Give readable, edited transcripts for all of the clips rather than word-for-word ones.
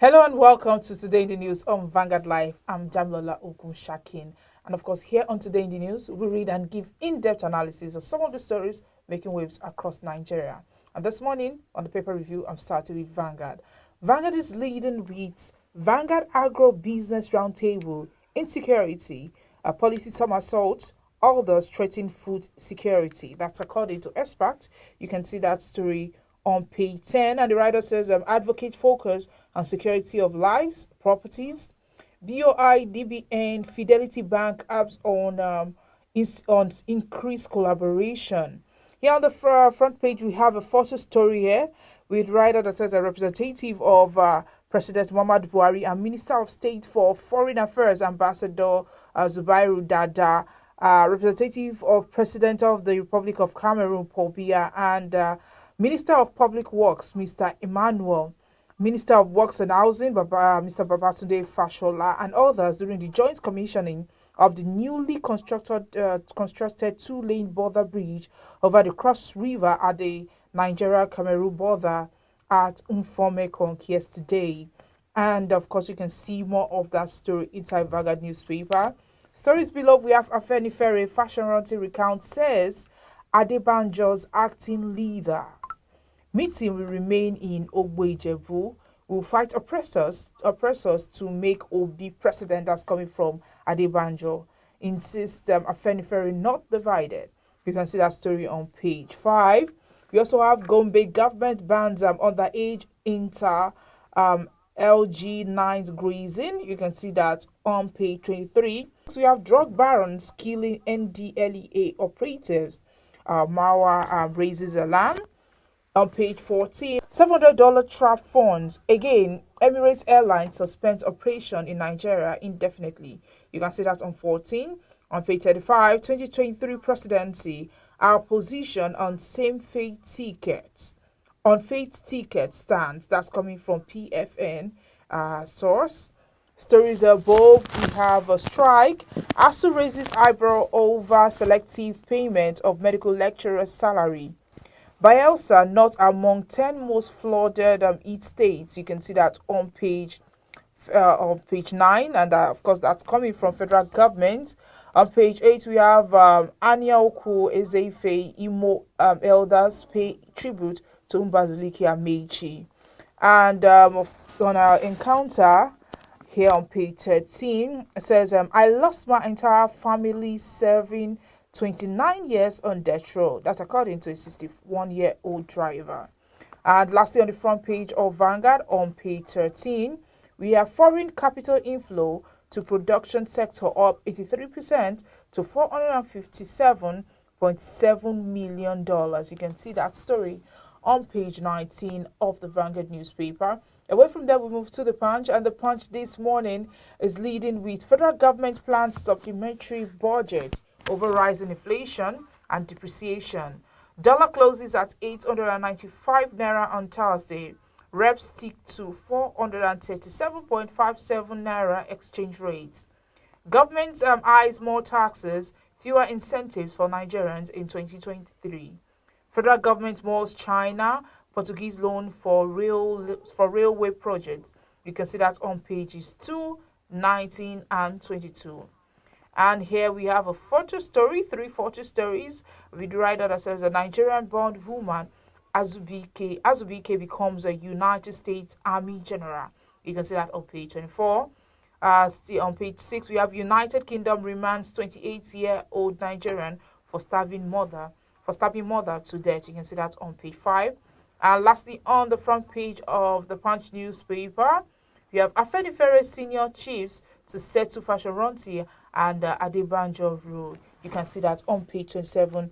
Hello and welcome to Today in the News on Vanguard Live. I'm Jamlola Ogunshakin. And of course, here on Today in the News, we read and give in-depth analysis of some of the stories making waves across Nigeria. And this morning, on the paper review, I'm starting with Vanguard. Vanguard is leading with Vanguard Agro-Business Roundtable, Insecurity, a policy somersault, others threaten food security. That's according to experts. You can see that story on page 10, and the writer says advocate focus on security of lives, properties. BOI, DBN, Fidelity Bank apps on increased collaboration. Here on the front page, we have a photo story here with writer that says a representative of President Muhammad Buhari and Minister of State for Foreign Affairs, Ambassador Zubairu Dada, representative of President of the Republic of Cameroon, Paul Biya, and Minister of Public Works, Mr. Emmanuel, Minister of Works and Housing, Mr. Babatunde Fashola, and others during the joint commissioning of the newly constructed two-lane border bridge over the Cross River at the Nigeria-Cameroon border at Mfomekong yesterday. And of course, you can see more of that story inside Vanguard newspaper. Stories below, we have AFENIFERE, Fasoranti recount says Adebanjo's acting leader. Meeting will remain in Ogbo-Ijebu. Will fight oppressors to make Obi president. That's coming from Adebanjo. Insists AFENIFERE not divided. You can see that story on page 5. We also have Gombe government bans underage LG9 grazing. You can see that on page 23. So we have drug barons killing NDLEA operatives. Mawa raises alarm. On page 14, $700 trap funds. Again, Emirates Airlines suspends operation in Nigeria indefinitely. You can see that on 14. On page 35, 2023 presidency, our position on same fate tickets. On fate ticket stand, that's coming from PFN source. Stories above, we have a strike. ASUU raises eyebrow over selective payment of medical lecturers' salary. Bayelsa not among 10 most flooded each states. You can see that on page 9, and of course that's coming from federal government. On page 8, we have Anyaoku Ezefe Imo elders pay tribute to Mbazilike Amechi. And on our encounter here on page 13, it says I lost my entire family serving 29 years on death row. That's according to a 61-year-old driver. And lastly, on the front page of Vanguard, on page 13, we have foreign capital inflow to production sector up 83% to $457.7 million. You can see that story on page 19 of the Vanguard newspaper. Away from there, we move to the Punch, and the Punch this morning is leading with federal government plans supplementary budget over rising inflation and depreciation. Dollar closes at 895 naira on Thursday. Reps stick to 437.57 naira exchange rates. Government eyes more taxes, fewer incentives for Nigerians in 2023. Federal government mulls China Portuguese loan for railway projects. You can see that on pages 2, 19, and 22. And here we have a photo story, 3 photo stories with the writer that says a Nigerian-born woman, Azubike becomes a United States Army general. You can see that on page 24. Still on page 6, we have United Kingdom remands 28-year-old Nigerian for stabbing mother to death. You can see that on page 5. And lastly, on the front page of the Punch newspaper, we have AFENIFERE senior chiefs to settle Fasoranti and Adebanjo Road. You can see that on page 27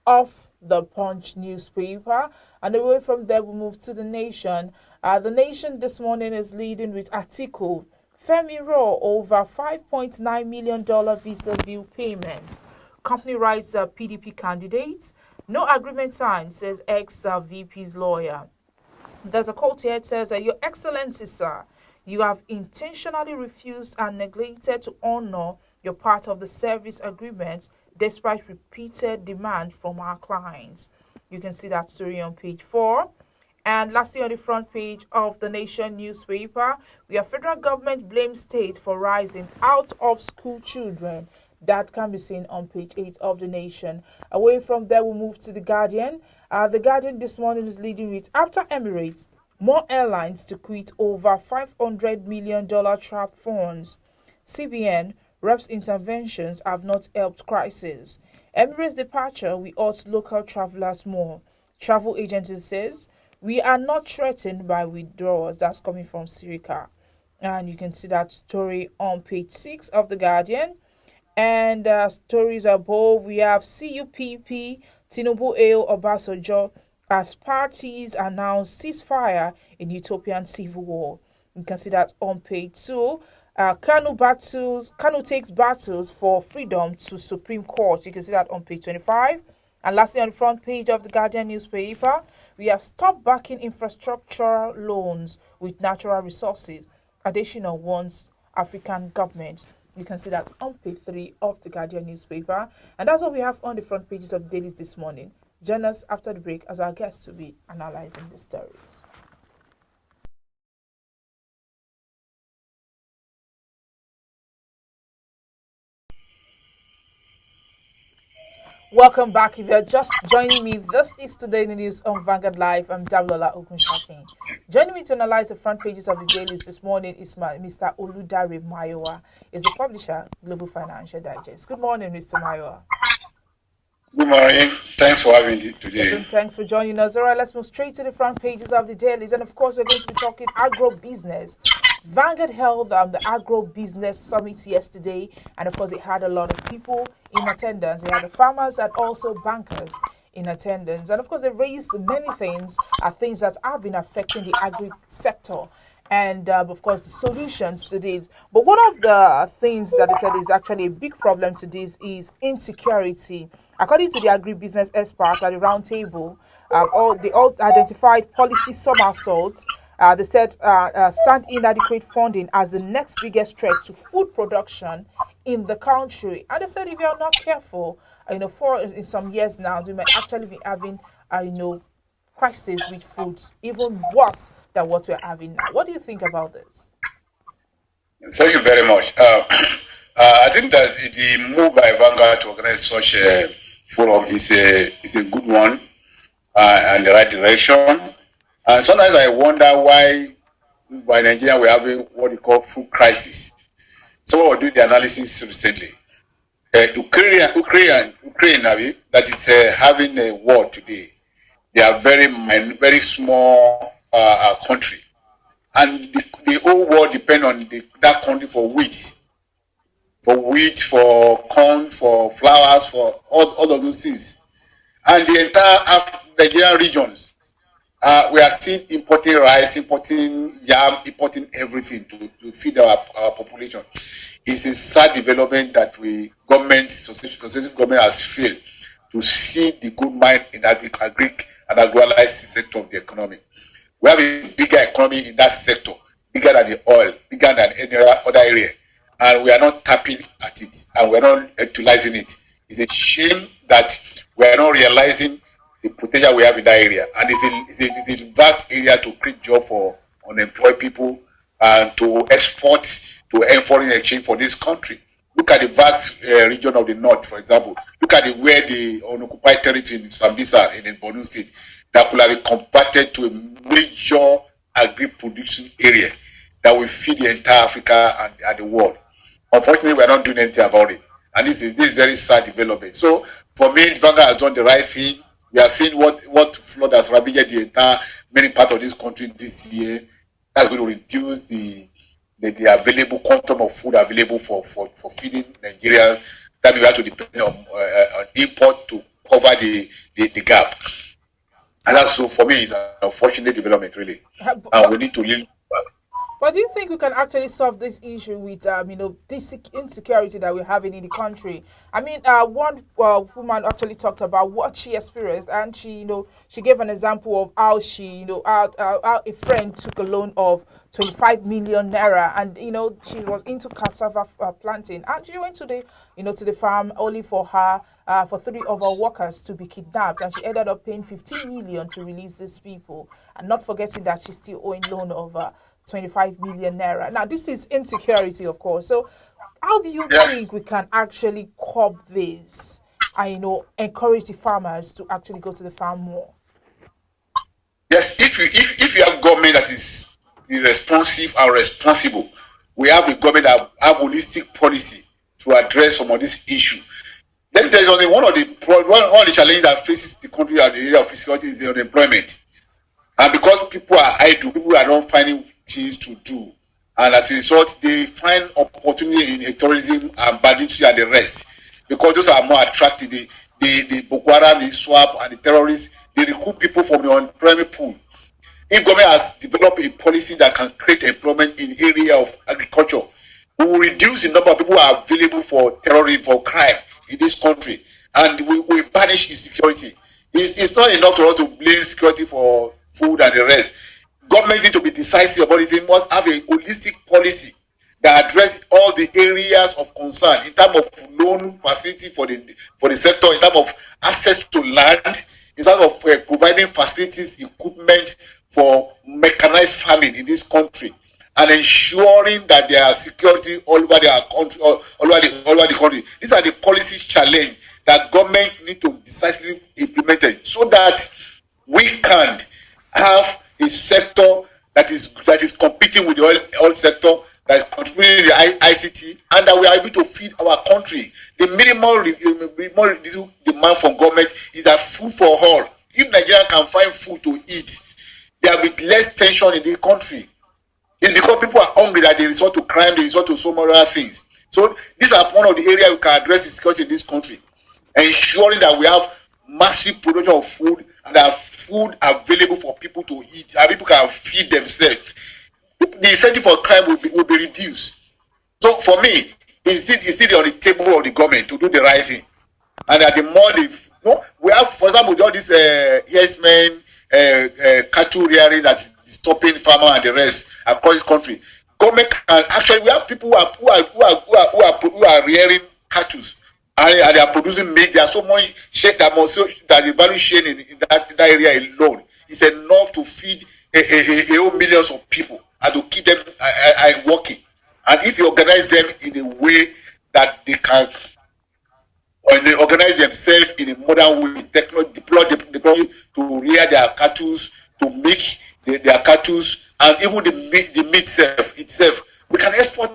of the Punch newspaper. And away from there, we move to The Nation. The Nation this morning is leading with article, Femi Raw over $5.9 million visa bill payment. Company writes PDP candidates. No agreement signed, says ex-VP's lawyer. There's a quote here. It says, Your Excellency, sir, you have intentionally refused and neglected to honor your part of the service agreement despite repeated demand from our clients. You can see that story on page 4. And lastly, on the front page of the Nation newspaper, we have federal government blames state for rising out of school children. That can be seen on page 8 of the Nation. Away from there, we move to the Guardian. The Guardian this morning is leading with after Emirates, more airlines to quit over $500 million trap funds. CBN reps interventions have not helped crisis. Emirates departure we urge local travelers more. Travel agency says we are not threatened by withdrawals. That's coming from Sirica. And you can see that story on page 6 of The Guardian. And stories above, we have CUPP, Tinubu AO Obasanjo as parties announce ceasefire in utopian civil war. You can see that on page 2. Kanu takes battles for freedom to Supreme Court. You can see that on page 25. And lastly, on the front page of the Guardian newspaper, we have stopped backing infrastructural loans with natural resources. Additional warns African government. You can see that on page 3 of the Guardian newspaper. And that's what we have on the front pages of the dailies this morning. Join us after the break as our guests will be analyzing the stories. Welcome back. If you're just joining me, this is Today in the News on Vanguard Live. I'm Dalola Okunshakin. Joining me to analyze the front pages of the dailies this morning is Mr. Oludare Mayowa. He's a publisher, Global Financial Digest. Good morning, Mr. Mayowa. Good morning. Thanks for having me today. And thanks for joining us. All right, let's move straight to the front pages of the dailies. And of course, we're going to be talking agro-business. Vanguard held the agro-business summit yesterday. And of course, it had a lot of people in attendance. They had the farmers and also bankers in attendance. And of course, they raised many things that have been affecting the agri sector. And of course, the solutions to this. But one of the things that they said is actually a big problem to this is insecurity. According to the agribusiness experts at the roundtable, they all identified policy somersaults. They said sand inadequate funding as the next biggest threat to food production in the country. And they said if you're not careful, for in some years now, we might actually be having, crisis with food, even worse than what we're having now. What do you think about this? Thank you very much. I think that the move by Vanguard to organize such a forum is a good one and the right direction. And sometimes I wonder why by Nigeria we're having what we call food crisis. Someone was doing the analysis recently. Ukraine, that is having a war today. They are very small country, and the whole world depends on that country for wheat, for corn, for flowers, for all of those things. And the entire Nigerian regions, we are still importing rice, importing yam, importing everything to feed our population. It's a sad development that successive government has failed to see the good mind in agric and agrarian sector of the economy. We have a bigger economy in that sector, bigger than the oil, bigger than any other area. And we are not tapping at it, and we are not utilizing it. It's a shame that we are not realizing the potential we have in that area. And it's a vast area to create job for unemployed people and to export to earn foreign exchange for this country. Look at the vast region of the north, for example. Look at where the unoccupied territory in Sambisa in Borno State that could have been converted to a major agri-producing area that will feed the entire Africa and the world. Unfortunately, we are not doing anything about it. And this is very sad development. So, for me, Vanguard has done the right thing. We are seeing what flood has ravaged the entire many parts of this country this year. That's going to reduce the available quantum of food available for feeding Nigerians. That we have to depend on import to cover the gap. And that's, so for me, it's an unfortunate development, really. And we need to live. But do you think we can actually solve this issue with, this insecurity that we're having in the country? I mean, one woman actually talked about what she experienced, and she gave an example of how she, how a friend took a loan of 25 million naira, and she was into cassava planting, and she went to the farm only for her for 3 of her workers to be kidnapped, and she ended up paying 15 million to release these people, and not forgetting that she's still owing loan of 25 million naira. Now, this is insecurity, of course. So, how do you think we can actually curb this? I encourage the farmers to actually go to the farm more. Yes, if you have government that is responsive and responsible, we have a government that have holistic policy to address some of this issue. Let me tell you something. One of the challenges that faces the country at the area of security is the unemployment, and because people are idle, people are not finding things to do, and as a result, they find opportunity in tourism and banditry and the rest, because those are more attractive. The Boko Haram, the SWAP, and the terrorists, they recruit people from the unemployment pool. If government has developed a policy that can create employment in the area of agriculture, we will reduce the number of people who are available for terrorism, for crime in this country, and we will banish insecurity. It's not enough for us to blame security for food and the rest. Government need to be decisive about it. It must have a holistic policy that address all the areas of concern in terms of loan facility for the sector, in terms of access to land, in terms of providing facilities, equipment for mechanized farming in this country, and ensuring that there are security all over the country, all over the country. These are the policy challenge that government need to decisively implement it, so that we can have a sector that is competing with the oil sector, that is contributing the ICT, and that we are able to feed our country. The minimal demand from government is that food for all. If Nigeria can find food to eat, there will be less tension in the country. It's because people are hungry that they resort to crime, they resort to so many other things. So these are one of the areas we can address insecurity in this country, ensuring that we have massive production of food and that food available for people to eat, and people can feed themselves. The incentive for crime will be reduced. So for me, is it on the table of the government to do the right thing? And that the more we have, for example, all this yes men cattle rearing that is stopping farmer and the rest across the country. Government can actually, we have people who are rearing cattle, and they are producing meat. There are so much share that the value chain in that area alone is enough to feed a millions of people and to keep them working. And if you organize them in a way that they can, or they organize themselves in a modern way, deploy the technology to rear their cattle, to make their cattle, and even the meat itself, we can export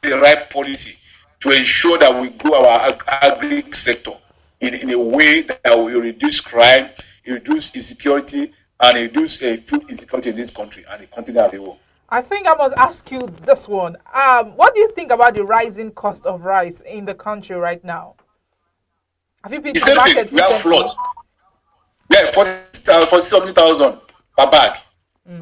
the right policy to ensure that we grow our agri sector in a way that will reduce crime, reduce insecurity, and reduce food insecurity in this country and the continent as a whole. I think I must ask you this one. What do you think about the rising cost of rice in the country right now? Have you been to the market? We have flood. Yeah, 40,000 per bag.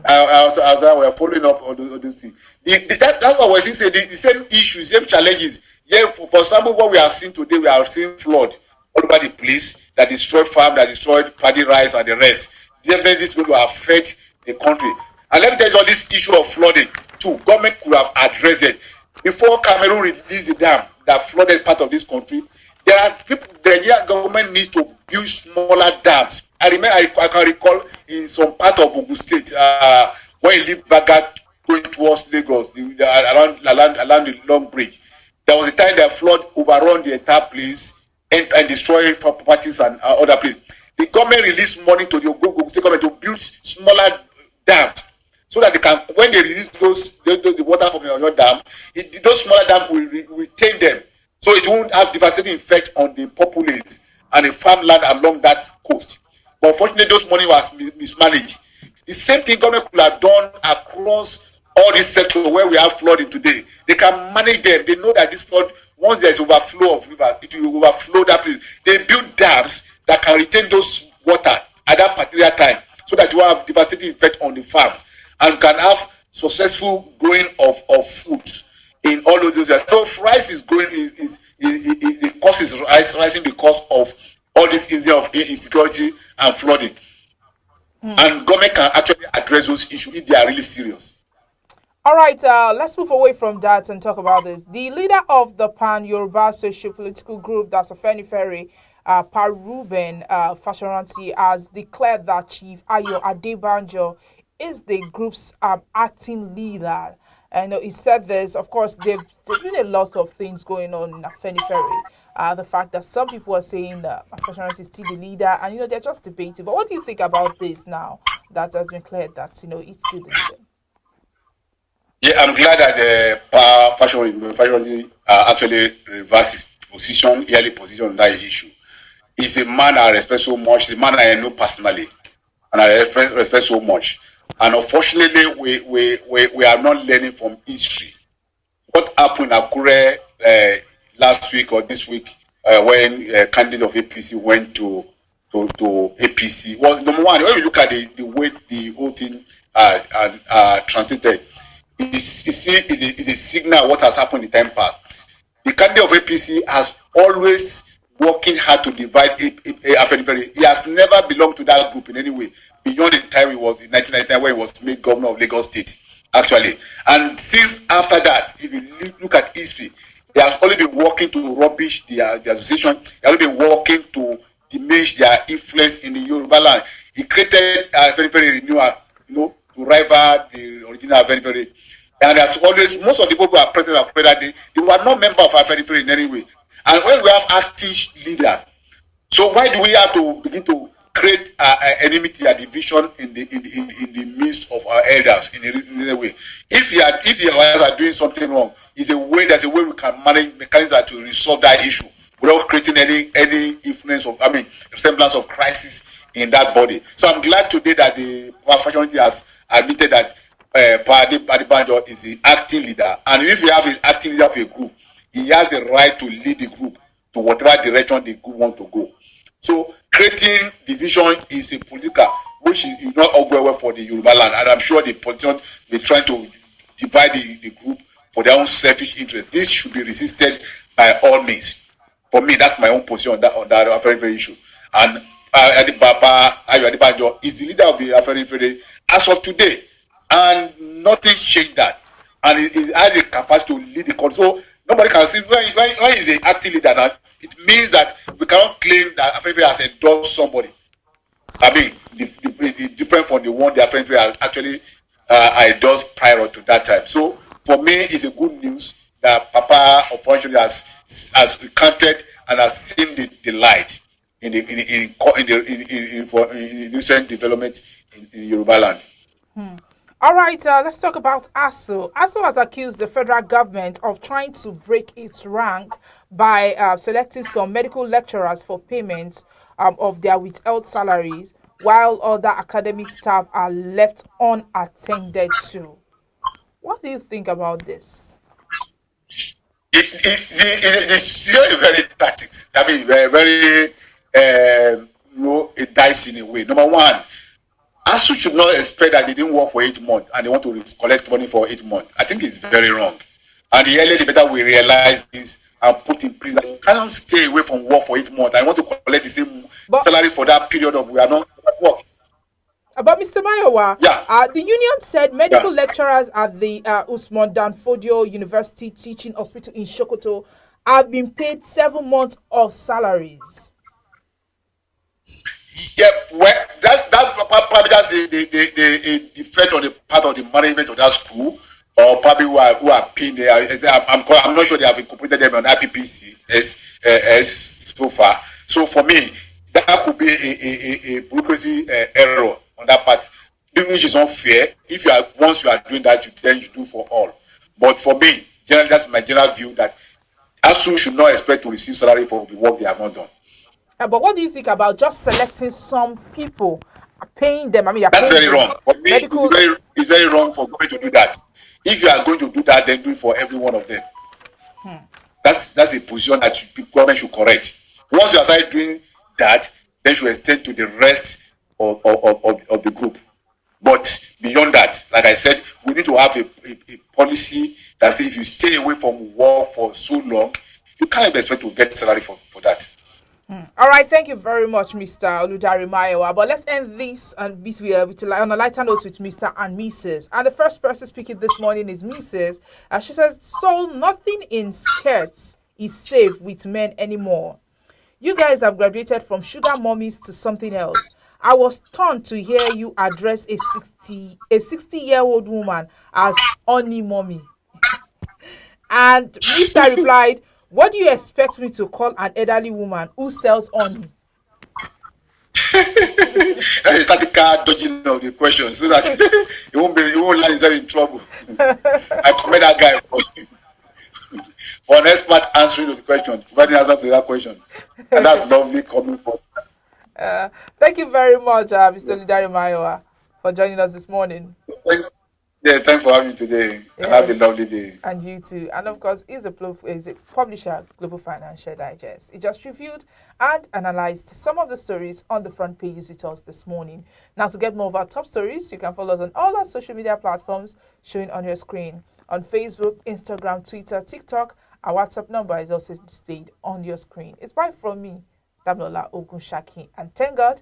As we are following up on those things. That's what we're saying. The same issues, same challenges. Yeah, for example, what we are seeing today, we are seeing flood all over the place that destroyed farm, that destroyed paddy rice and the rest. Definitely, this is going to affect the country. And let me tell you on this issue of flooding too. Government could have addressed it before Cameroon released the dam that flooded part of this country. There are people. The Nigerian government needs to build smaller dams. I can recall in some part of Ogun State when you leave Baga going towards Lagos, around the Long Bridge. There was a time that flood overrun the entire place and destroyed properties and other places. The government released money to the Ogun State government to build smaller dams, so that they can, when they release the water from your dam, those smaller dams will retain them, so it won't have devastating effect on the populace and the farmland along that coast. But unfortunately, those money was mismanaged. The same thing government could have done across all these sectors where we have flooding today. They can manage them. They know that this flood, once there is overflow of river, it will overflow that place. They build dams that can retain those water at that particular time, so that you have devastating effect on the farms and can have successful growing of food in all of those areas. So if rice is growing, the cost is rising because of all this issue of insecurity and flooding. And government can actually address those issues if they are really serious. All right, let's move away from that and talk about this. The leader of the Pan-Yoruba socio-political group, that's AFENIFERE, Ruben Fasoranti, has declared that Chief Ayo Adebanjo is the group's acting leader. And he said this, of course, there's been a lot of things going on in AFENIFERE. The fact that some people are saying that Fasoranti is still the leader, and, they're just debating. But what do you think about this now that has been cleared that, it's still the leader? Yeah, I'm glad that the Fasoranti actually reversed his position, early position on that issue. He's a man I respect so much. He's a man I know personally, and I respect so much. And unfortunately, we are not learning from history. What happened in Akure last week or this week when candidate of APC went to APC was, number one, when you look at the way the whole thing translated, it's a signal of what has happened in the time past. The candidate of APC has always working hard to divide AFENIFERE. He has never belonged to that group in any way beyond the time he was in 1999 when he was made governor of Lagos State, actually. And since after that, if you look at history, he has only been working to rubbish the association. He has only been working to diminish their influence in the Yoruba land. He created AFENIFERE renewal, to rival the original AFENIFERE. And there's always, most of the people who are present at that day, they were not members of AFENIFERE in any way. And when we have active leaders, so why do we have to begin to create enmity and division in the midst of our elders in a way? If your elders are doing something wrong, there's a way we can manage mechanisms to resolve that issue without creating any influence of, resemblance of crisis in that body. So I'm glad today that the Fasoranti has admitted that Adebanjo is the acting leader, and if you have an acting leader of a group, he has the right to lead the group to whatever direction the group want to go. So creating division is a political, which is not all well for the Yoruba land, and I'm sure the politicians will try to divide the group for their own selfish interest. This should be resisted by all means. For me, that's my own position on that very issue. And Adebanjo is the leader of the AFENIFERE as of today, and nothing changed that. And he has the capacity to lead the country. So nobody can see when he's an active leader now. It means that we cannot claim that AFENIFERE has endorsed somebody. The different from the one the AFENIFERE actually endorsed prior to that time. So for me, it's a good news that Papa unfortunately has recanted and has seen the light in recent development in Yoruba land. All right, let's talk about ASUU. ASUU has accused the federal government of trying to break its rank by selecting some medical lecturers for payment of their withheld salaries, while other academic staff are left unattended to. What do you think about this? It's very tactics. Very it dies in a way. Number one, ASUU should not expect that they didn't work for 8 months and they want to collect money for 8 months. I think it's very wrong. And the earlier the better we realize this and put in place that you cannot stay away from work for 8 months. I want to collect the same salary for that period of we are not at work. But Mr. Mayowa, the union said medical lecturers at the Usman Danfodio University Teaching Hospital in Sokoto have been paid 7 months of salaries. Yeah, well, probably that's the defect on the part of the management of that school, or probably who are paying there. I'm not sure they have incorporated them on IPPC as so far. So for me, that could be a bureaucracy error on that part, which is unfair. If once you are doing that, then you do for all. But for me, generally, that's my general view that ASUU should not expect to receive salary for the work they have not done. But what do you think about just selecting some people, paying them? That's very wrong. For me, it's very wrong for government to do that. If you are going to do that, then do it for every one of them. That's a position that government should correct. Once you are started doing that, then you should extend to the rest of the group. But beyond that, like I said, we need to have a policy that says if you stay away from work for so long, you can't expect to get salary for that. All right, thank you very much, Mr. Oludari Mayowa. But let's end this and on a lighter note with Mr. and Mrs. And the first person speaking this morning is Mrs. She says, "So nothing in skirts is safe with men anymore. You guys have graduated from sugar mummies to something else. I was stunned to hear you address a 60-year-old woman as honey mommy." And Mr. replied, "What do you expect me to call an elderly woman who sells honey?" That's a tactical dodging of the question so that you won't land yourself in trouble. I commend that guy for an expert answering the question, providing answer to that question. And that's lovely coming from. Thank you very much, Mr. Lidari Mayowa, for joining us this morning. Thanks for having me today. Yes. And have a lovely day. And you too. And of course, he's a publisher, Global Financial Digest. He just reviewed and analyzed some of the stories on the front pages with us this morning. Now, to get more of our top stories, you can follow us on all our social media platforms showing on your screen. On Facebook, Instagram, Twitter, TikTok, our WhatsApp number is also displayed on your screen. It's bye from me, Damilola Ogunshaki. And thank God